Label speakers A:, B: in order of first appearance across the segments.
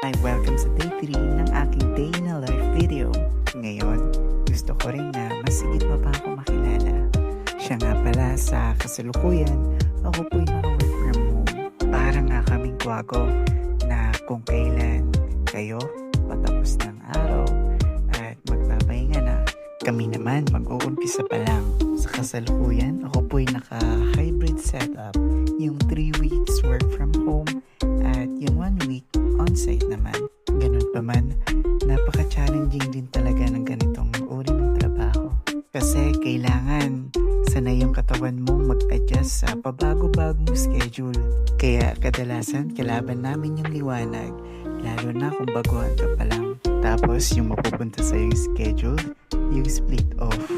A: Welcome sa day 3 ng aking day in a life video. Ngayon, gusto ko rin na masigit pa ako makilala. Siya nga pala sa kasalukuyan, ako po'y naka-work from home. Para nga kaming kwago na kung kailan kayo patapos ng araw at magpapahinga na. Kami naman mag-uumpisa pa lang. Sa kasalukuyan, ako po'y naka-hybrid setup. Yung 3 weeks work from home at yung 1 week on-site naman. Ganun pa man, napaka-challenging din talaga ng ganitong uri ng trabaho. Kasi kailangan sanay yung katawan mong mag-adjust sa pabago-bagong schedule. Kaya kadalasan kalaban namin yung liwanag, lalo na kung baguhan ka pa lang. Tapos yung mapupunta sa yung schedule, yung split off.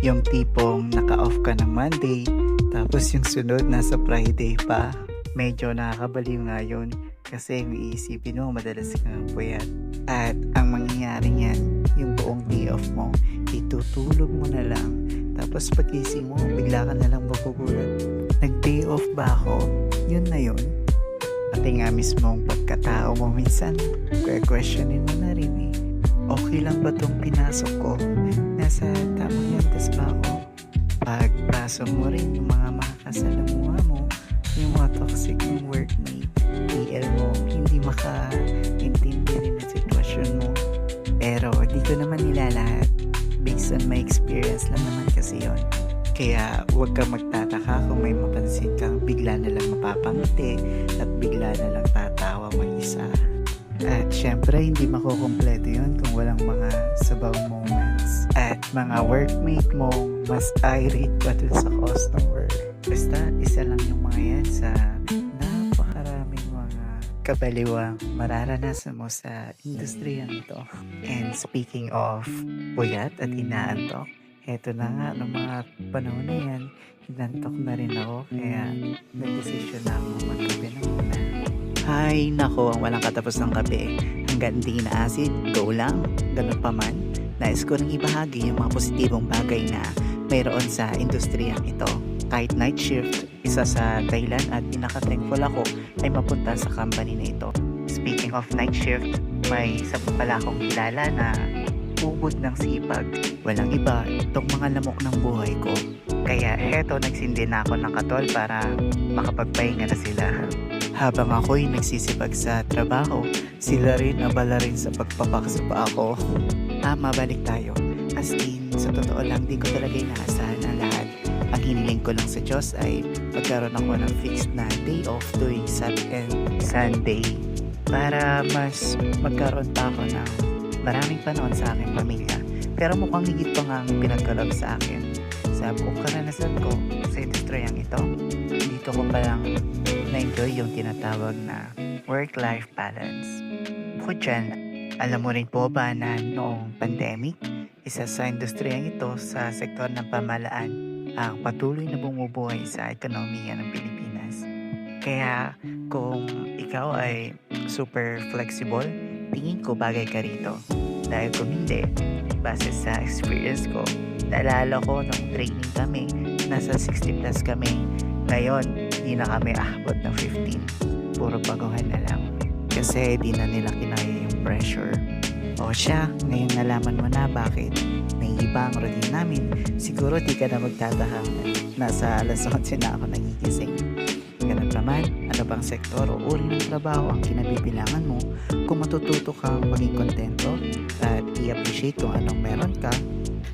A: Yung tipong naka-off ka ng Monday, tapos yung sunod nasa Friday pa. Medyo nakakabaliw nga yun kasi yung iisipin mo madalas kang puyat. At ang mangyayari niyan, yung buong day off mo, itutulog mo na lang. Tapos pagising mo, bigla ka na lang magugulat. Nag-day off ba ako? Yun na yun. Pati nga mismong pagkatao mo minsan, questionin mo na rin eh. Okay lang ba tong pinasok ko? Nasa tamang landas ba ako? Pagpasok mo rin yung mga makakasalamuha mo, yung mga toxic ng workmate, TL mo, hindi maka-intindi rin ang sitwasyon mo. Pero di ko naman nilalahat. Based on my experience lang naman kasi yon. Kaya huwag kang magtataka kung may mapansin kang bigla na lang mapapangiti at bigla na lang tatawa mag-isa. At syempre hindi makukumpleto yun kung walang mga sabaw moments. At mga workmate mo mas irate pa dun sa customer. Basta isa lang yung mga yan sa napakaraming mga kabaliwang mararanasan mo sa industriyang ito. And speaking of puyat at inaantok, eto na nga noong mga panahon na yan, inantok na rin ako kaya nag-desisyon na ako magkape na muna. Hay nako, ang walang katapos ng kape. Hanggang hindi na acid, go lang. Ganun pa man, nais ko rin ibahagi yung mga positibong bagay na mayroon sa industriyang ito. Kahit night shift, isa sa dahilan at pinaka-thankful ako ay mapunta sa company na ito. Speaking of night shift, may isa pa pala akong kilala na ubod ng sipag. Walang iba, itong mga lamok ng buhay ko. Kaya eto, nagsindi na ako ng katol para makapagpahinga na sila. Habang ako'y nagsisipag sa trabaho, sila rin abala rin sa pagpapaksa pa ako. Mabalik tayo. As in, sa totoo lang, di ko talaga inaasahan ang lahat. Ang hiniling ko lang sa Diyos ay magkaroon ako ng fixed na day off tuwing Saturday and Sunday para mas magkaroon pa ako ng maraming panahon sa aking pamilya. Pero mukhang higit pa nga ang pinagkalab sa akin. Sa buong karanasan ko sa industriyang ito, dito ko palang na-enjoy yung tinatawag na work-life balance. Bukod dyan, alam mo rin po ba na noong pandemic, isa sa industriyang ito sa sektor ng pamahalaan ang patuloy na bumubuhay sa ekonomiya ng Pilipinas. Kaya kung ikaw ay super flexible, tingin ko bagay ka rito. Dahil kung hindi, base sa experience ko, naalala ko nung training kami, nasa 60 plus kami. Ngayon, di na kami aabot ng 15. Puro baguhan na lang. Kasi di na nila kinaya yung pressure. O siya, ngayon nalaman mo na bakit naiiba ang routine namin. Siguro di ka na magtataka. Nasa alas 11 na ako nagigising. Ganun naman, ano bang sektor o uri ng trabaho ang kinabibilangan mo kung matututo kang maging kontento at i-appreciate kung anong meron ka.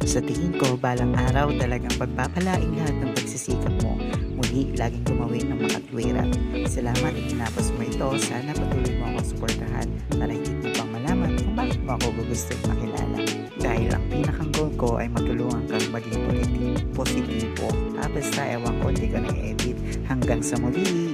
A: Sa tingin ko, balang araw talagang pagpapalain lahat ng pagsisikap mo. Muli, laging gumawin ng makatwiran. Salamat at tinapos mo ito. Sana patuloy mo akong suportahan para higit mo pang malaman kung bakit mo ako gugustuhin makilala. Dahil ang pinakang goal ko ay matulungan kang maging positibo. Basta ewan ko, hindi ko na i-edit. Hanggang sa muli!